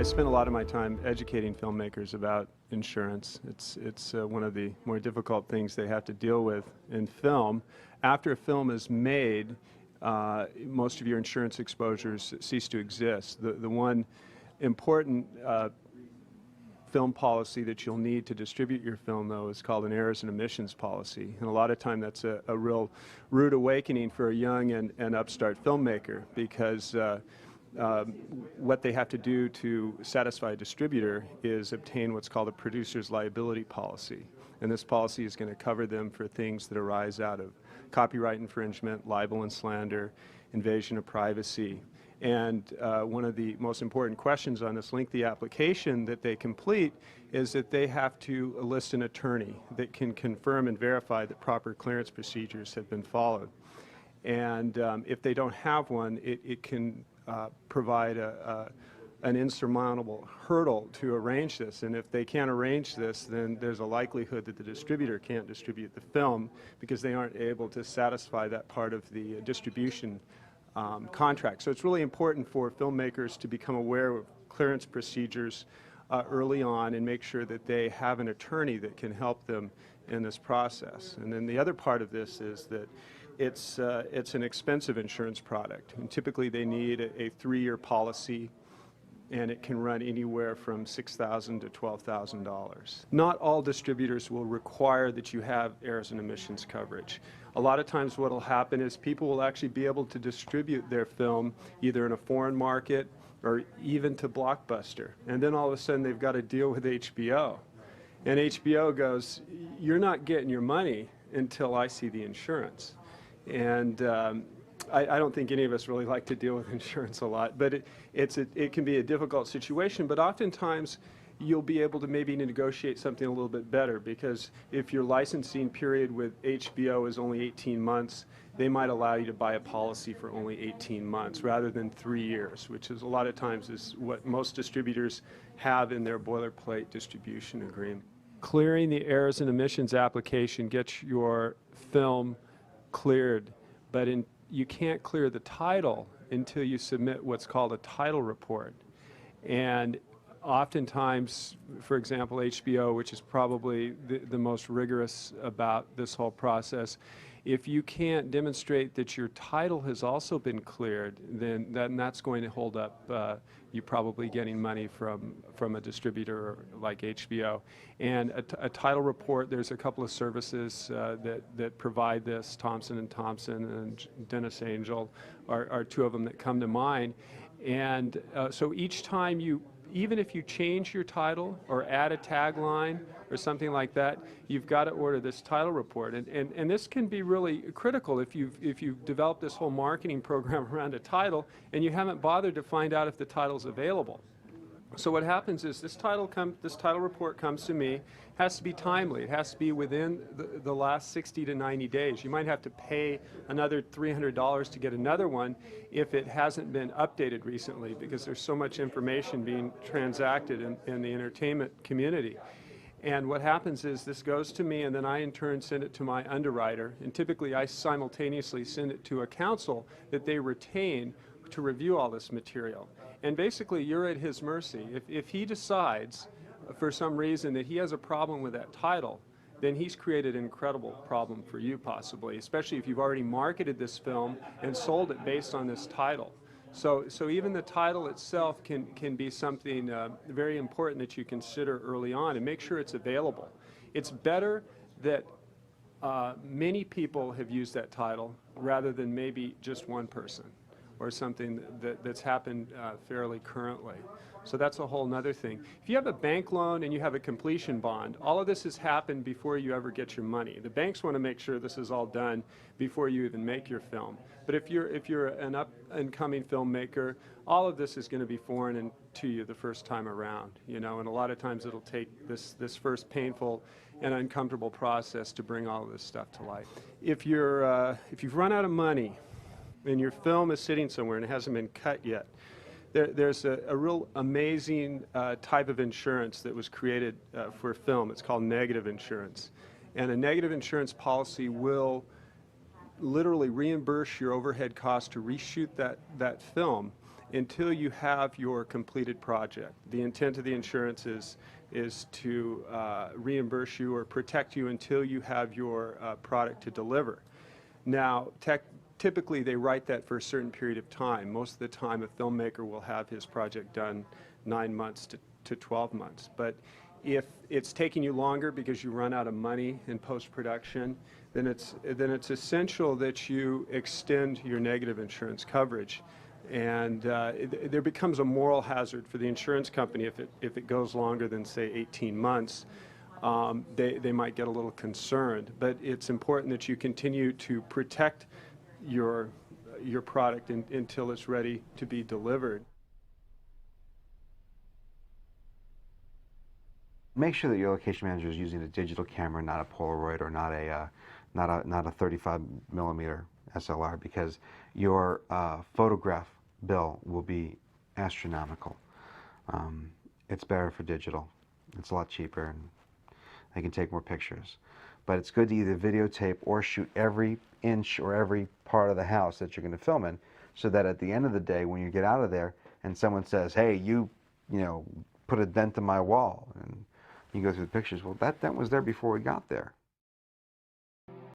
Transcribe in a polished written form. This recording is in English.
I spend a lot of my time educating filmmakers about insurance. It's one of the more difficult things they have to deal with in film. After a film is made, most of your insurance exposures cease to exist. The one important film policy that you'll need to distribute your film, though, is called an errors and omissions policy. And a lot of time that's a real rude awakening for a young and upstart filmmaker, because what they have to do to satisfy a distributor is obtain what's called a producer's liability policy. And this policy is going to cover them for things that arise out of copyright infringement, libel and slander, invasion of privacy. And one of the most important questions on this lengthy application that they complete is that they have to enlist an attorney that can confirm and verify that proper clearance procedures have been followed. And if they don't have one, it can provide an insurmountable hurdle to arrange this. And if they can't arrange this, then there's a likelihood that the distributor can't distribute the film because they aren't able to satisfy that part of the distribution contract. So it's really important for filmmakers to become aware of clearance procedures early on and make sure that they have an attorney that can help them in this process. And then the other part of this is that it's an expensive insurance product, and typically they need a 3-year policy, and it can run anywhere from $6,000 to $12,000. Not all distributors will require that you have errors and omissions coverage. A lot of times what will happen is people will actually be able to distribute their film either in a foreign market or even to Blockbuster, and then all of a sudden they've got to deal with HBO. And HBO goes, "You're not getting your money until I see the insurance." And I don't think any of us really like to deal with insurance a lot, but it can be a difficult situation. But oftentimes you'll be able to maybe negotiate something a little bit better, because if your licensing period with HBO is only 18 months, they might allow you to buy a policy for only 18 months rather than 3 years, which is a lot of times is what most distributors have in their boilerplate distribution agreement. Clearing the errors and omissions application gets your film cleared, but you can't clear the title until you submit what's called a title report. And oftentimes, for example, HBO, which is probably the most rigorous about this whole process, if you can't demonstrate that your title has also been cleared, then that's going to hold up you probably getting money from a distributor like HBO. And a title report, there's a couple of services that provide this. Thompson & Thompson and Dennis Angel are two of them that come to mind. And so each time even if you change your title or add a tagline or something like that, you've got to order this title report. And this can be really critical if you've developed this whole marketing program around a title and you haven't bothered to find out if the title's available. So what happens is this title report comes to me, has to be timely. It has to be within the last 60 to 90 days. You might have to pay another $300 to get another one if it hasn't been updated recently, because there's so much information being transacted in the entertainment community. And what happens is this goes to me, and then I in turn send it to my underwriter, and typically I simultaneously send it to a counsel that they retain to review all this material. And basically you're at his mercy. If he decides for some reason that he has a problem with that title, then he's created an incredible problem for you possibly, especially if you've already marketed this film and sold it based on this title. So even the title itself can be something very important that you consider early on, and make sure it's available. It's better that many people have used that title rather than maybe just one person, or something that's happened fairly currently. So that's a whole nother thing. If you have a bank loan and you have a completion bond, all of this has happened before you ever get your money. The banks want to make sure this is all done before you even make your film. But if you're an up-and-coming filmmaker, all of this is going to be foreign to you the first time around, and a lot of times it'll take this first painful and uncomfortable process to bring all of this stuff to light. If you've run out of money and your film is sitting somewhere and it hasn't been cut yet, there's a real amazing type of insurance that was created for film. It's called negative insurance. And a negative insurance policy will literally reimburse your overhead costs to reshoot that film until you have your completed project. The intent of the insurance is to reimburse you or protect you until you have your product to deliver. Now, typically they write that for a certain period of time. Most of the time a filmmaker will have his project done 9 months to 12 months. But if it's taking you longer because you run out of money in post-production, then it's essential that you extend your negative insurance coverage. And there becomes a moral hazard for the insurance company if it goes longer than, say, 18 months. They might get a little concerned. But it's important that you continue to protect your product until it's ready to be delivered. Make sure that your location manager is using a digital camera, not a Polaroid or not a 35 millimeter SLR, because your photograph bill will be astronomical. It's better for digital. It's a lot cheaper and they can take more pictures. But it's good to either videotape or shoot every inch or every part of the house that you're going to film in, so that at the end of the day, when you get out of there and someone says, hey, you know, put a dent in my wall, and you go through the pictures, well, that dent was there before we got there.